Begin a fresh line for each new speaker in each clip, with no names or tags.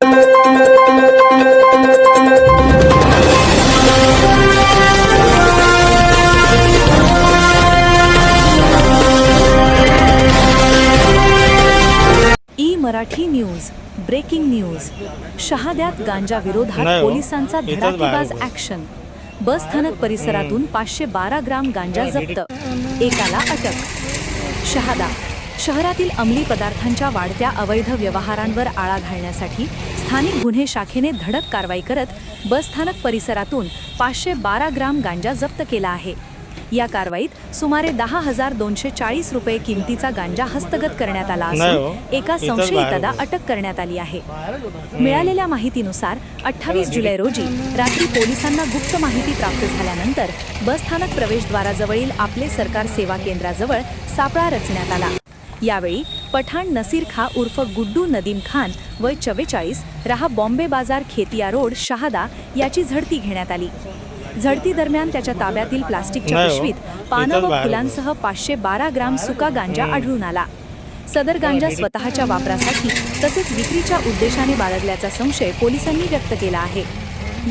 Marathi news breaking news. शहाद्यात गांजा विरोधात पोलिसांचा धडाकेबाज ॲक्शन. बस स्थानक परिसरातून 512 ग्राम गांजा जप्त, एकाला अटक. शहादा शहरातील अंमली पदार्थांच्या वाढत्या अवैध व्यवहारांवर आळा घालण्यासाठी स्थानिक गुन्हे शाखेने धडक कारवाई करत बस स्थानक परिसरातून 512 ग्राम गांजा जप्त केला आहे. या कारवाईत सुमारे 10,240 रुपये किमतीचा गांजा हस्तगत करण्यात आला असून एका संशयिताला अटक करण्यात आली आहे. मिळालेल्या माहितीनुसार 28 जुलै रोजी रात्री पोलिसांना गुप्त माहिती प्राप्त झाल्यानंतर बस स्थानक प्रवेशद्वाराजवळील आपले सरकार सेवा केंद्राजवळ सापळा रचण्यात आला. यावेळी पठाण नसीर खा उर्फ गुड्डू नदीम खान वय 44 राहा बॉम्बे बाजार खेतिया रोड शहादा याची झडती घेण्यात आली. झडती दरम्यान त्याच्या ताब्यातील प्लास्टिकच्या पिशवीत पानं व फुलांसह 512 ग्राम सुका गांजा आढळून आला. सदर गांजा स्वतःच्या वापरासाठी तसेच विक्रीच्या उद्देशाने बाळगल्याचा संशय पोलिसांनी व्यक्त केला आहे.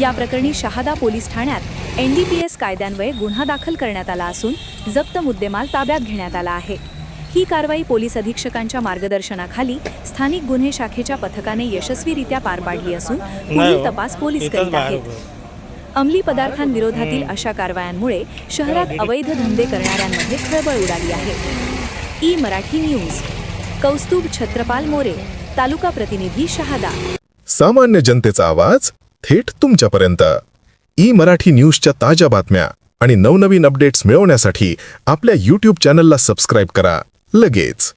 या प्रकरणी शहादा पोलीस ठाण्यात NDPS कायद्यान्वये गुन्हा दाखल करण्यात आला असून जप्त मुद्देमाल ताब्यात घेण्यात आला आहे. ही कारवाई पोलीस अधीक्षकांच्या मार्गदर्शनाखाली स्थानिक गुन्हे शाखेच्या पथकाने यशस्वीरित्या पार पाडली असून पुढील तपास पोलीस करीत आहेत. अंमली पदार्थांविरोधातील अशा कारवायांमुळे शहरात अवैध धंदे करणाऱ्यांमध्ये खळबळ उडाली आहे. मराठी न्यूज कौस्तुभ छत्रपाल मोरे, तालुका प्रतिनिधी शहादा.
सामान्य जनतेचा आवाज थेट तुमच्यापर्यंत. मराठी न्यूजच्या ताज्या बातम्या आणि नवनवीन अपडेट्स मिळवण्यासाठी आपल्या YouTube चॅनलला सबस्क्राईब करा लगेच.